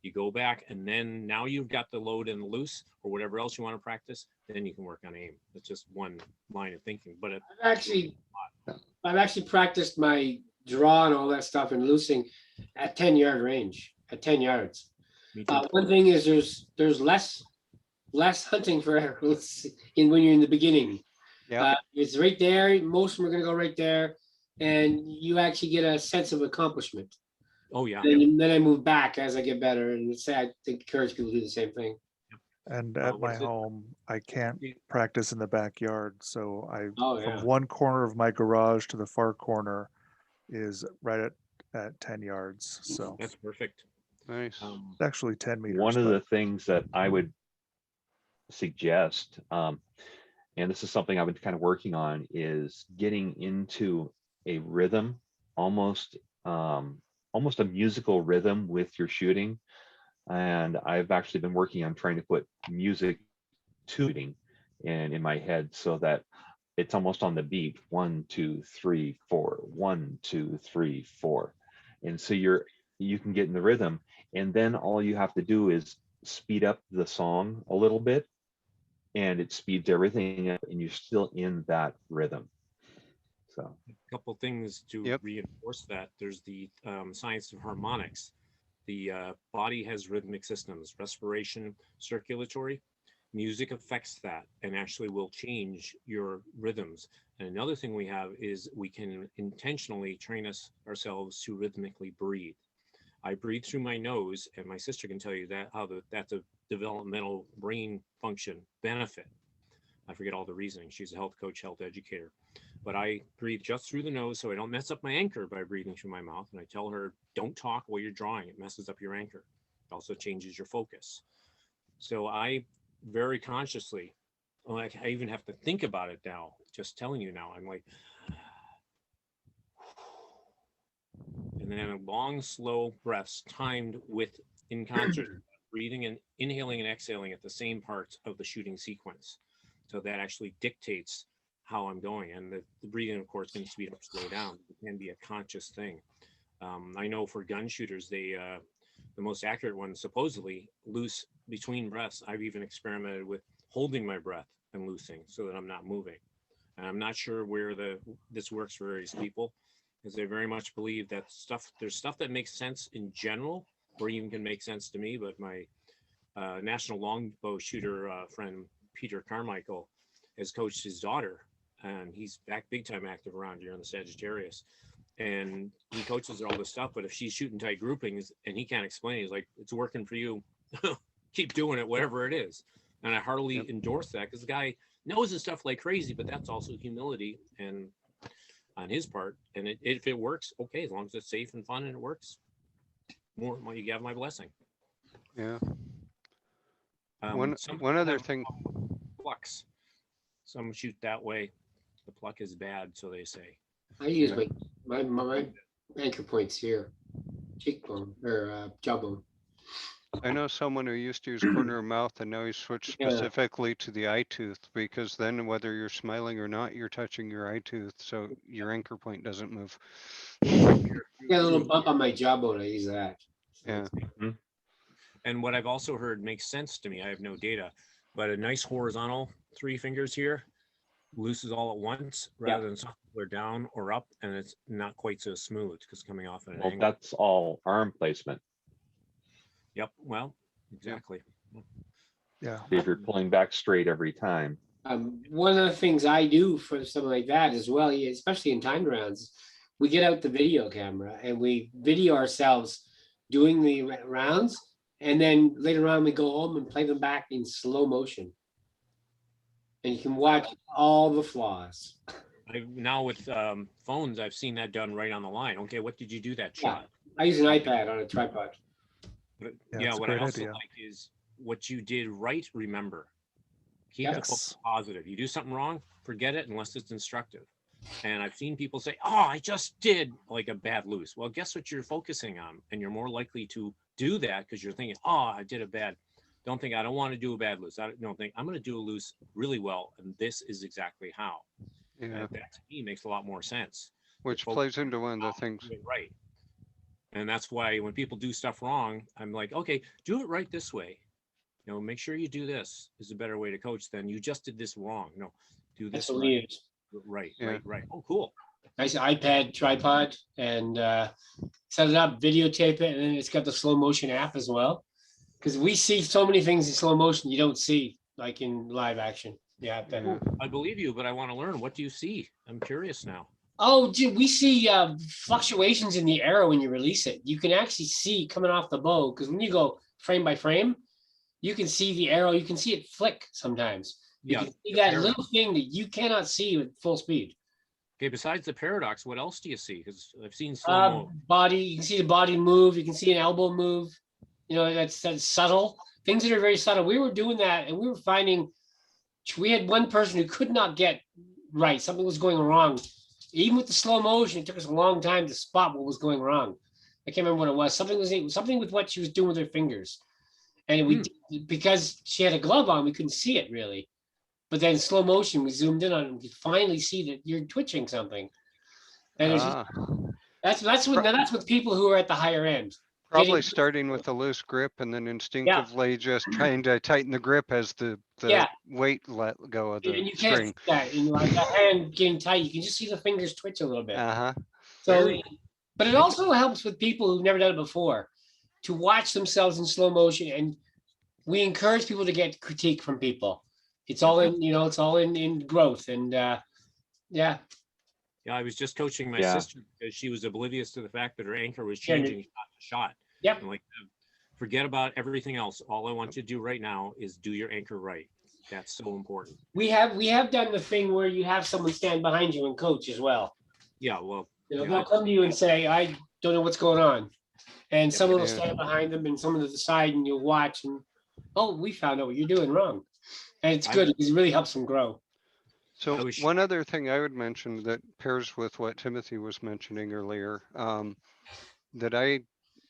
You go back, and then now you've got the load and the loose or whatever else you want to practice, then you can work on aim. That's just one line of thinking. But I've actually practiced my draw and all that stuff and loosing at 10-yard range, at 10 yards. One thing is there's less hunting for arrows when you're in the beginning. Yeah. It's right there. Most of them are going to go right there, and you actually get a sense of accomplishment. Oh yeah. And then I move back as I get better, and I encourage people to do the same thing. And at my home, I can't practice in the backyard, so from one corner of my garage to the far corner is right at 10 yards. So that's perfect. Nice. It's actually 10 meters. One of the things that I would suggest, and this is something I've been kind of working on, is getting into a rhythm, almost a musical rhythm with your shooting. And I've actually been working on trying to put music to shooting in my head so that it's almost on the beat. 1, 2, 3, 4, 1, 2, 3, 4. And so you can get in the rhythm, and then all you have to do is speed up the song a little bit, and it speeds everything up, and you're still in that rhythm. So a couple things to reinforce that. There's the science of harmonics. The body has rhythmic systems, respiration, circulatory. Music affects that and actually will change your rhythms. And another thing we have is we can intentionally train ourselves to rhythmically breathe. I breathe through my nose, and my sister can tell you that's a developmental brain function benefit. I forget all the reasoning. She's a health coach, health educator. But I breathe just through the nose so I don't mess up my anchor by breathing through my mouth. And I tell her, don't talk while you're drawing. It messes up your anchor. It also changes your focus. So I very consciously, I even have to think about it now, just telling you now, I'm like, and then long, slow breaths timed in concert, breathing and inhaling and exhaling at the same parts of the shooting sequence. So that actually dictates how I'm going. And the breathing, of course, can speed up, slow down. It can be a conscious thing. I know for gun shooters, the most accurate ones supposedly loose between breaths. I've even experimented with holding my breath and loosing so that I'm not moving. And I'm not sure where this works for various people, because I very much believe that there's stuff that makes sense in general, or even can make sense to me. But my national longbow shooter friend, Peter Carmichael, has coached his daughter and he's back big time active around here in the Sagittarius. And he coaches all this stuff, but if she's shooting tight groupings and he can't explain, he's like, it's working for you. Keep doing it, whatever it is. And I heartily endorse that, because the guy knows his stuff like crazy, but that's also humility and on his part. And if it works, okay, as long as it's safe and fun and it works, more you have my blessing. Yeah. Some One other have thing. Plucks. Some shoot that way. The pluck is bad, so they say. I use my anchor points here, cheekbone or jawbone. I know someone who used to use corner of mouth, and now he's switched Yeah. specifically to the eye tooth, because then whether you're smiling or not, you're touching your eye tooth, so your anchor point doesn't move. I got a little bump on my jawbone. I use that. Yeah. And what I've also heard makes sense to me. I have no data, but a nice horizontal 3 fingers here looses all at once rather than something or down or up, and it's not quite so smooth because coming off at an Well, angle. that's all arm placement. Yep. Well, exactly. Yeah. If you're pulling back straight every time. One of the things I do for something like that as well, especially in timed rounds, we get out the video camera and we video ourselves doing the rounds, and then later on we go home and play them back in slow motion. And you can watch all the flaws. Now with phones, I've seen that done right on the line. Okay, what did you do that shot? I use an iPad on a tripod. But, Yeah, yeah, it's a what I great also idea. like is what you did right, remember. Keep the focus Yes. positive. You do something wrong, forget it unless it's instructive. And I've seen people say, oh, I just did like a bad loose. Well, guess what you're focusing on? And you're more likely to do that because you're thinking, oh, I did a bad. Don't think I don't want to do a bad loose. I don't think I'm going to do a loose really well. And this is exactly how. Yeah. And that to me makes a lot more sense. Which focus plays into one of the on things. doing it right. And that's why when people do stuff wrong, I'm like, okay, do it right this way. You know, make sure you do this is a better way to coach than you just did this wrong. No, do That's this what we right. use. Right, Yeah. right. Oh, cool. Nice iPad tripod and set it up, videotape it, and then it's got the slow motion app as well. Because we see so many things in slow motion you don't see like in live action. Yeah. I believe you, but I want to learn. What do you see? I'm curious now. Oh, dude, we see fluctuations in the arrow when you release it. You can actually see coming off the bow, because when you go frame by frame, you can see the arrow. You can see it flick sometimes. You Yeah. can see that little thing that you cannot see with full speed. Okay, besides the paradox, what else do you see? Because I've seen slow-mo. Body, you can see the body move. You can see an elbow move. You know, that's subtle. Things that are very subtle. We were doing that, and we were finding we had one person who could not get right. Something was going wrong. Even with the slow motion, it took us a long time to spot what was going wrong. I can't remember what it was. Something with what she was doing with her fingers. And because she had a glove on, we couldn't see it really. But then slow motion, we zoomed in on it, and we could finally see that you're twitching something. And it's just, that's with people who are at the higher end. Probably starting with a loose grip and then instinctively just trying to tighten the grip as the weight let go of the and you string. can't see that. And like that hand getting tight, you can just see the fingers twitch a little bit. So, but it also helps with people who've never done it before to watch themselves in slow motion. And we encourage people to get critique from people. It's all in, it's all in growth. And yeah, I was just coaching my sister because she was oblivious to the fact that her anchor was changing shot to shot. Yep. And like, forget about everything else. All I want you to do right now is do your anchor right. That's so important. We have done the thing where you have someone stand behind you and coach as well. Yeah, well, they'll come to you and say, I don't know what's going on. And someone will stand behind them and someone to the side, and you'll watch and, oh, we found out what you're doing wrong. And it's good because it really helps them grow. So one other thing I would mention that pairs with what Timothy was mentioning earlier, that I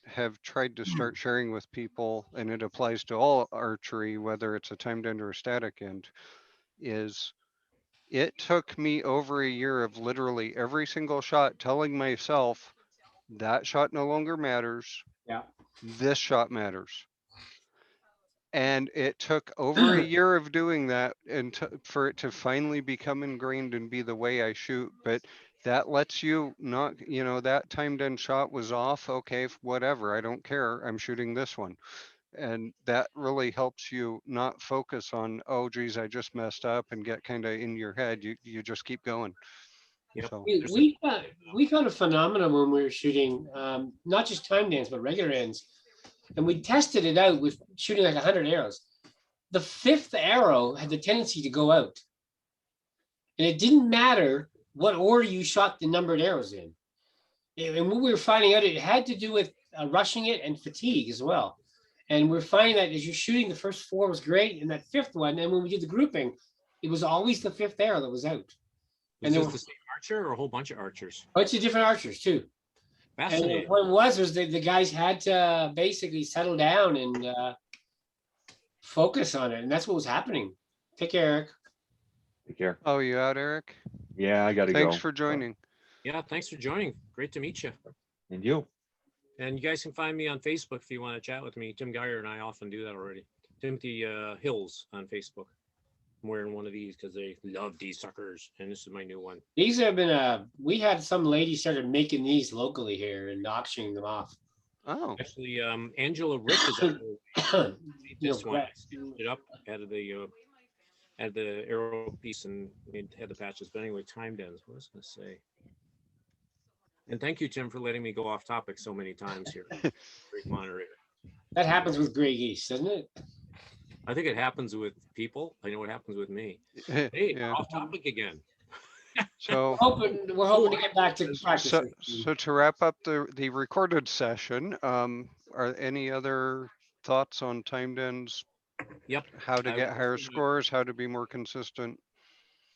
have tried to start sharing with people, and it applies to all archery, whether it's a timed end or a static end, is it took me over a year of literally every single shot telling myself that shot no longer matters. Yeah. This shot matters. And it took over a year of doing that and for it to finally become ingrained and be the way I shoot. But that lets you not, that timed end shot was off. Okay, whatever. I don't care. I'm shooting this one. And that really helps you not focus on, oh geez, I just messed up, and get kind of in your head. You just keep going. Yep. So We found a phenomenon when we were shooting, not just time dance, but regular ends. And we tested it out with shooting like 100 arrows. The fifth arrow had the tendency to go out. And it didn't matter what order you shot the numbered arrows in. And what we were finding out, it had to do with rushing it and fatigue as well. And we're finding that as you're shooting, the first four was great, and that fifth one, and when we did the grouping, it was always the fifth arrow that was out. Was this the same archer or a whole bunch of archers? A bunch of different archers too. Fascinating. And what it was the guys had to basically settle down and focus on it, and that's what was happening. Take care, Eric. Take care. Oh, you out, Eric? Yeah, I gotta go. Thanks for joining. Yeah, thanks for joining. Great to meet you. And you. And you guys can find me on Facebook if you want to chat with me. Tim Geyer and I often do that already. Timothy Hills on Facebook. I'm wearing one of these because they love these suckers, and this is my new one. These have been we had some lady started making these locally here and auctioning them off. Oh, Actually, Angela Rick is actually made this one. I stitched it up, added the arrow piece, and had the patches. But anyway, timed ends. What was I gonna say? And thank you, Tim, for letting me go off topic so many times here. Great moderator. That happens with gray geese, doesn't it? I think it happens with people. I know what happens with me. Hey, yeah. off topic again. So We're hoping to get back to practice. so to wrap up the recorded session, are any other thoughts on timed ends? Yep. How to get higher scores, how to be more consistent?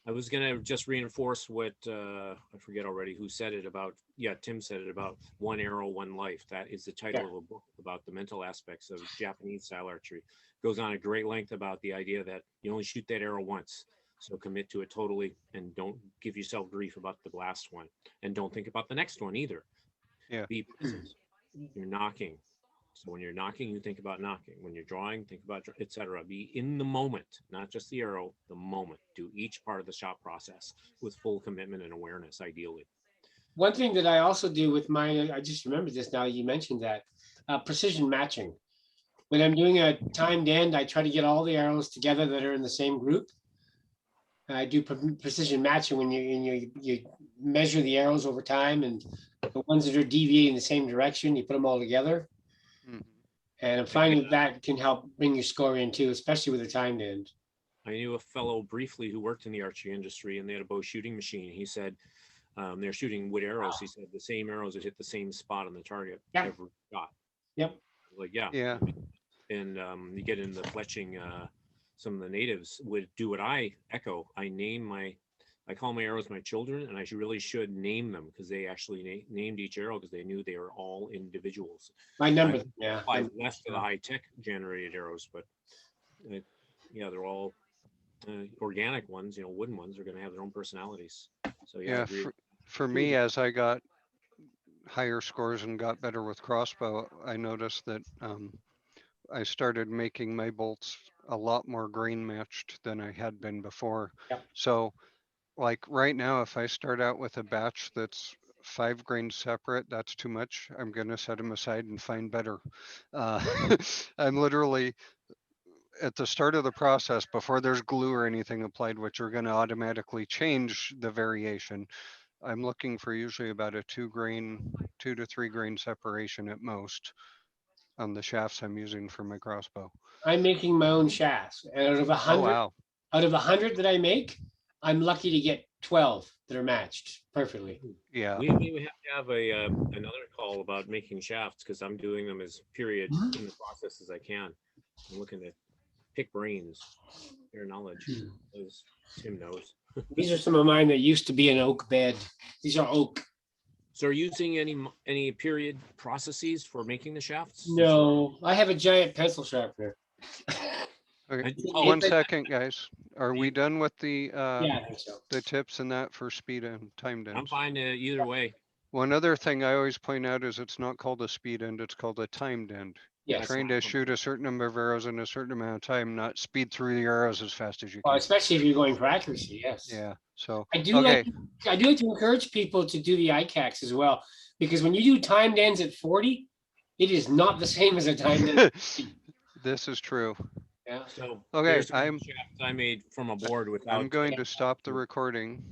I was gonna just reinforce what I forget already who said it about. Yeah, Tim said it about one arrow, one life. That is the title of a book about the mental aspects of Japanese style archery. Goes on at great length about the idea that you only shoot that arrow once. So commit to it totally, and don't give yourself grief about the last one, and don't think about the next one either. Yeah. Be present. You're knocking. So when you're knocking, you think about knocking. When you're drawing, think about, etc. Be in the moment, not just the arrow, the moment. Do each part of the shot process with full commitment and awareness, ideally. One thing that I also do with mine, I just remembered this now you mentioned that, precision matching. When I'm doing a timed end, I try to get all the arrows together that are in the same group. I do precision matching when you measure the arrows over time, and the ones that are deviating the same direction, you put them all together. Mhm. And I'm finding that can help bring your score in too, especially with a timed end. I knew a fellow briefly who worked in the archery industry, and they had a bow shooting machine. He said they're shooting wood arrows. He said the same arrows that hit the same spot on the target every shot. Yep. Like, yeah. Yeah. And you get in the fletching, some of the natives would do what I echo. I call my arrows my children, and I really should name them, because they actually named each arrow because they knew they were all individuals. My number, yeah. I've left the high-tech generated arrows, but yeah, they're all organic ones. Wooden ones are going to have their own personalities. So yeah, for me, as I got higher scores and got better with crossbow, I noticed that I started making my bolts a lot more grain matched than I had been before. Yep. So like right now, if I start out with a batch that's 5 grains separate, that's too much. I'm going to set them aside and find better. I'm literally at the start of the process, before there's glue or anything applied, which are going to automatically change the variation. I'm looking for usually about a 2 to 3 grain separation at most on the shafts I'm using for my crossbow. I'm making my own shafts, and out of 100, wow. out of 100 that I make, I'm lucky to get 12 that are matched perfectly. Yeah. We have to have another call about making shafts, because I'm doing them as period in the process as I can. I'm looking to pick brains, their knowledge, as Tim knows. These are some of mine that used to be an oak bed. These are oak. So are you using any period processes for making the shafts? No, I have a giant pencil sharpener. Okay. One second, guys. Are we done with the Yeah, I think so. the tips and that for speed and timed ends? I'm fine either way. One other thing I always point out is it's not called a speed end, it's called a timed end. Yes. Trying to shoot a certain number of arrows in a certain amount of time, not speed through the arrows as fast as you Well, can. especially if you're going for accuracy, yes. Yeah, so, I do okay. like to encourage people to do the ICACs as well, because when you do timed ends at 40, it is not the same as a timed end. This is true. Yeah. So Okay, there's some I'm shafts I made from a board without. going to stop the recording.